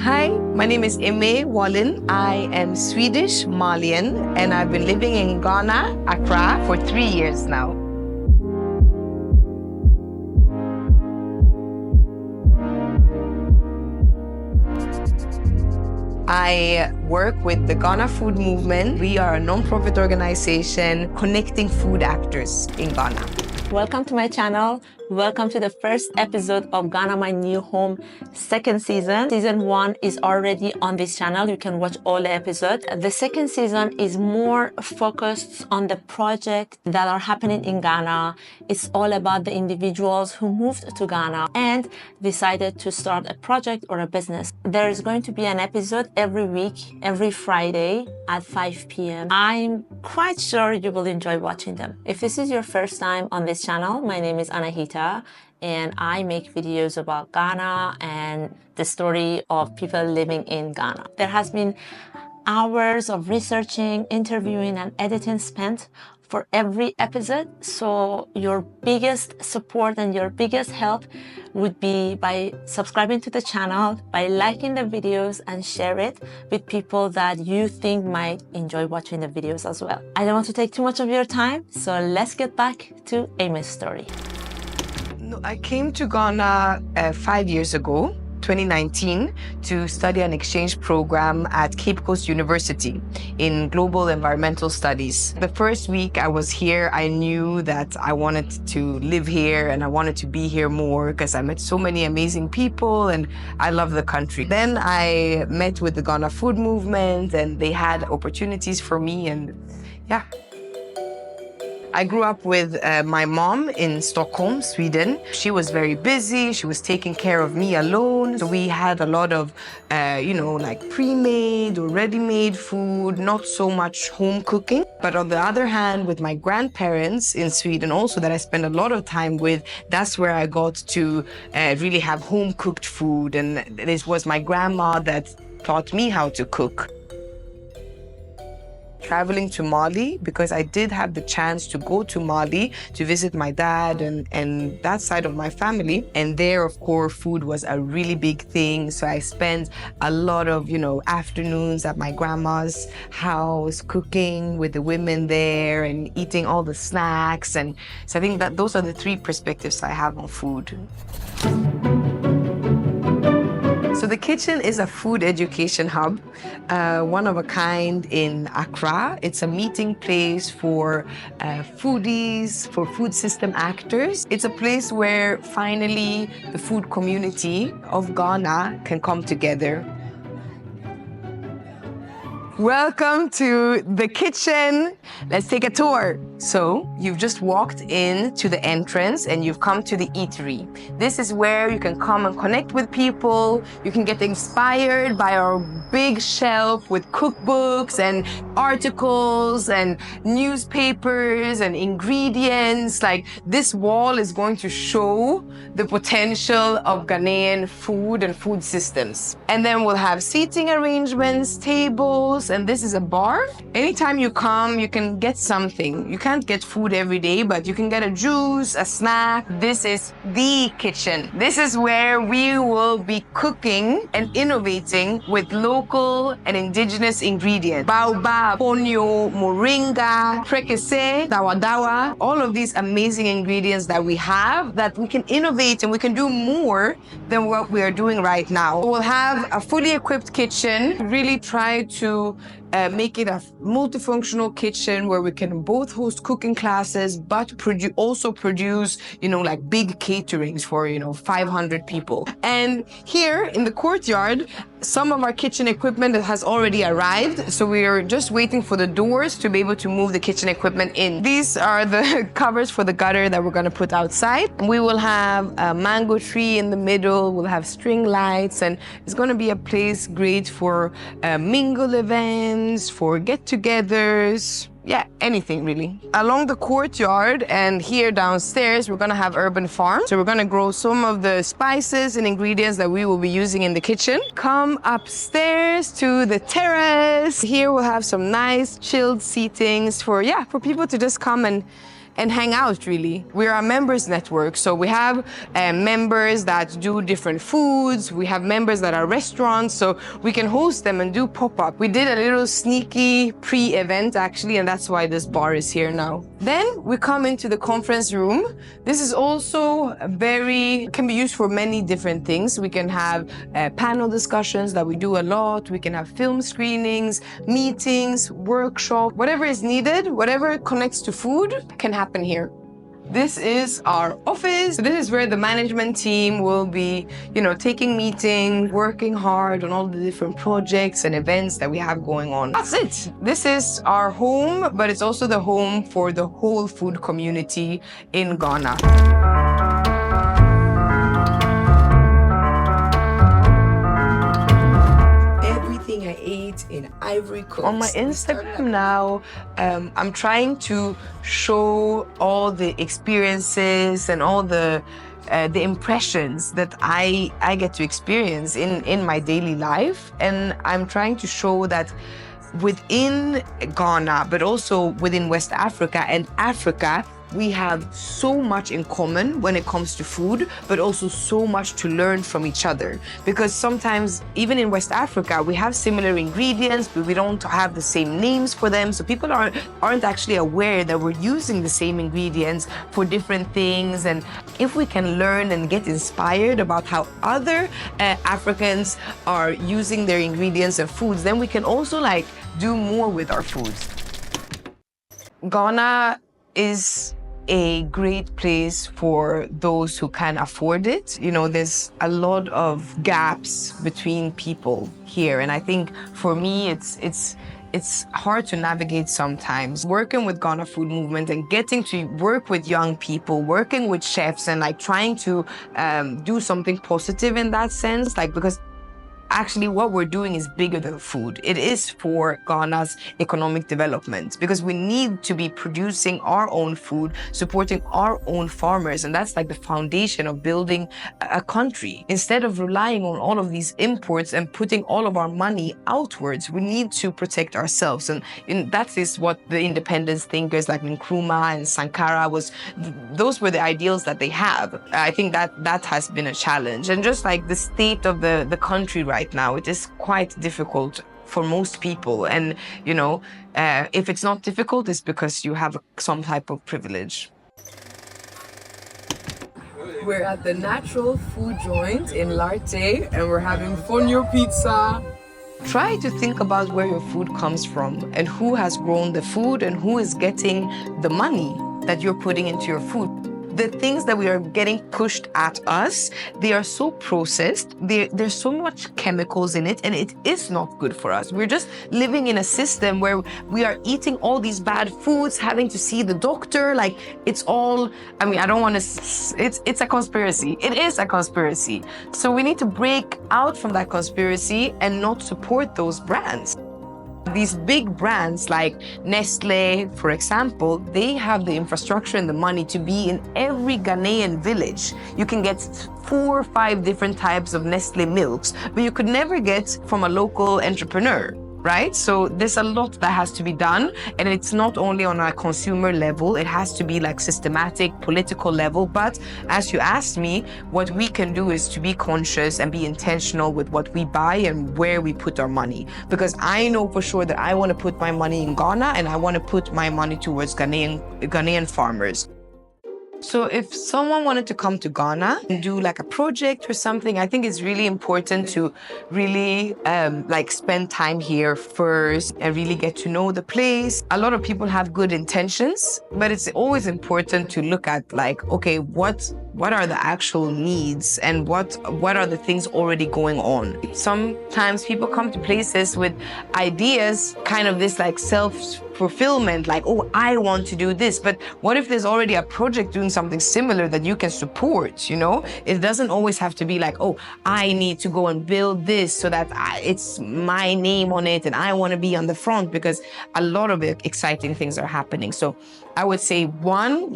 Hi, my name is Ime Wallen. I am Swedish Malian and I've been living in Ghana, Accra, for 3 years now. I work with the Ghana Food Movement. We are a non-profit organization connecting food actors in Ghana. Welcome to my channel. Welcome to the first episode of Ghana My New Home second season. Season 1 is already on this channel. You can watch all the episodes. The second season is more focused on the projects that are happening in Ghana. It's all about the individuals who moved to Ghana and decided to start a project or a business. There is going to be an episode every week, every Friday at 5 p.m. I'm quite sure you will enjoy watching them. If this is your first time on this channel, my name is Anahita and I make videos about Ghana and the story of people living in Ghana. There has been hours of researching, interviewing and editing spent for every episode. So your biggest support and your biggest help would be by subscribing to the channel, by liking the videos and share it with people that you think might enjoy watching the videos as well. I don't want to take too much of your time, so let's get back to Ime's story. I came to Ghana 5 years ago, 2019, to study an exchange program at Cape Coast University in Global Environmental Studies. The first week I was here, I knew that I wanted to live here and I wanted to be here more because I met so many amazing people and I love the country. Then I met with the Ghana Food Movement and they had opportunities for me and yeah. I grew up with my mom in Stockholm, Sweden. She was very busy. She was taking care of me alone. So we had a lot of, like pre-made or ready-made food, not so much home cooking. But on the other hand, with my grandparents in Sweden also that I spent a lot of time with, that's where I got to really have home-cooked food. And this was my grandma that taught me how to cook. Traveling to Mali because I did have the chance to go to Mali to visit my dad and that side of my family. And there, of course, food was a really big thing. So I spent a lot of, afternoons at my grandma's house cooking with the women there and eating all the snacks. And so I think that those are the three perspectives I have on food. So the kitchen is a food education hub, one of a kind in Accra. It's a meeting place for foodies, for food system actors. It's a place where finally the food community of Ghana can come together. Welcome to the kitchen. Let's take a tour. So you've just walked in to the entrance and you've come to the eatery. This is where you can come and connect with people. You can get inspired by our big shelf with cookbooks and articles and newspapers and ingredients. Like this wall is going to show the potential of Ghanaian food and food systems. And then we'll have seating arrangements, tables, and this is a bar. Anytime you come, you can get something. You can't get food every day, but you can get a juice, a snack. This is the kitchen. This is where we will be cooking and innovating with local and indigenous ingredients. Baobab, ponyo, moringa, prekese, dawadawa, all of these amazing ingredients that we have that we can innovate and we can do more than what we are doing right now. We'll have a fully equipped kitchen, really try to make it a multifunctional kitchen where we can both host cooking classes, but also produce, like big caterings for, 500 people. And here in the courtyard, some of our kitchen equipment has already arrived. So we are just waiting for the doors to be able to move the kitchen equipment in. These are the covers for the gutter that we're going to put outside. We will have a mango tree in the middle. We'll have string lights, and it's going to be a place great for mingle events, for get-togethers. Yeah, anything really. Along the courtyard and here downstairs, we're gonna have urban farm. So we're gonna grow some of the spices and ingredients that we will be using in the kitchen. Come upstairs to the terrace. Here we'll have some nice chilled seatings for people to just come and and hang out, really. We're a members network, so we have members that do different foods, we have members that are restaurants, so we can host them and do pop-up. We did a little sneaky pre-event actually, and that's why this bar is here now. Then we come into the conference room. This is also can be used for many different things. We can have panel discussions that we do a lot. We can have film screenings, meetings, workshop, whatever is needed, whatever connects to food can happen here. This is our office. This is where the management team will be, taking meetings, working hard on all the different projects and events that we have going on. That's it. This is our home, but it's also the home for the whole food community in Ghana. I ate in Ivory Coast. On my Instagram now, I'm trying to show all the experiences and all the impressions that I get to experience in my daily life. And I'm trying to show that within Ghana, but also within West Africa and Africa, we have so much in common when it comes to food, but also so much to learn from each other. Because sometimes, even in West Africa, we have similar ingredients, but we don't have the same names for them. So people aren't actually aware that we're using the same ingredients for different things. And if we can learn and get inspired about how other Africans are using their ingredients and foods, then we can also do more with our foods. Ghana is a great place for those who can afford it. There's a lot of gaps between people here. And I think for me, it's hard to navigate sometimes. Working with Ghana Food Movement and getting to work with young people, working with chefs and trying to do something positive in that sense, because actually what we're doing is bigger than food. It is for Ghana's economic development, because we need to be producing our own food, supporting our own farmers, and that's the foundation of building a country. Instead of relying on all of these imports and putting all of our money outwards, we need to protect ourselves. And that is what the independence thinkers like Nkrumah and Sankara those were the ideals that they have. I think that has been a challenge. And just the state of the country right now, it is quite difficult for most people. And, if it's not difficult, it's because you have some type of privilege. We're at the Natural Food Joint in Larteh, and we're having fonio pizza. Try to think about where your food comes from and who has grown the food and who is getting the money that you're putting into your food. The things that we are getting pushed at us, they are so processed. There's so much chemicals in it, and it is not good for us. We're just living in a system where we are eating all these bad foods, having to see the doctor. It's all, I don't want to, it's a conspiracy. It is a conspiracy. So we need to break out from that conspiracy and not support those brands. These big brands like Nestle, for example, they have the infrastructure and the money to be in every Ghanaian village. You can get 4 or 5 different types of Nestle milks, but you could never get from a local entrepreneur. Right? So there's a lot that has to be done, and it's not only on a consumer level, it has to be systematic, political level. But as you asked me, what we can do is to be conscious and be intentional with what we buy and where we put our money. Because I know for sure that I want to put my money in Ghana, and I want to put my money towards Ghanaian farmers. So if someone wanted to come to Ghana and do a project or something, I think it's really important to really spend time here first and really get to know the place. A lot of people have good intentions, but it's always important to look at okay, what are the actual needs and what are the things already going on. Sometimes people come to places with ideas, kind of this self-fulfillment, oh, I want to do this. But what if there's already a project doing something similar that you can support, It doesn't always have to be oh, I need to go and build this so that it's my name on it and I want to be on the front, because a lot of exciting things are happening. So I would say, one,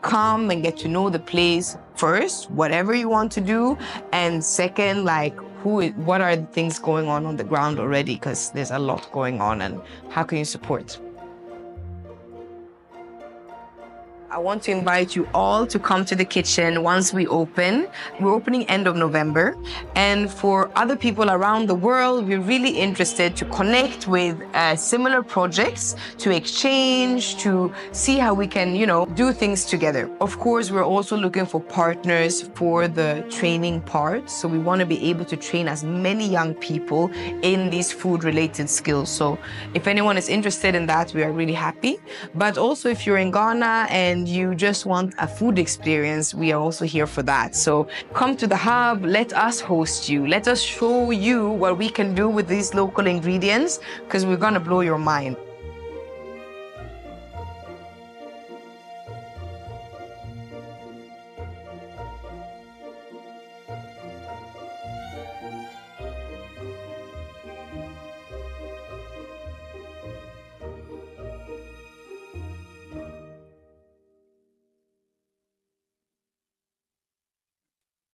come and get to know the place first, whatever you want to do. And second, what are the things going on the ground already? Because there's a lot going on, and how can you support? I want to invite you all to come to the kitchen once we open. We're opening end of November. And for other people around the world, we're really interested to connect with similar projects, to exchange, to see how we can, do things together. Of course, we're also looking for partners for the training part. So we want to be able to train as many young people in these food-related skills. So if anyone is interested in that, we are really happy. But also if you're in Ghana and you just want a food experience, we are also here for that. So come to the hub, let us host you. Let us show you what we can do with these local ingredients, because we're going to blow your mind.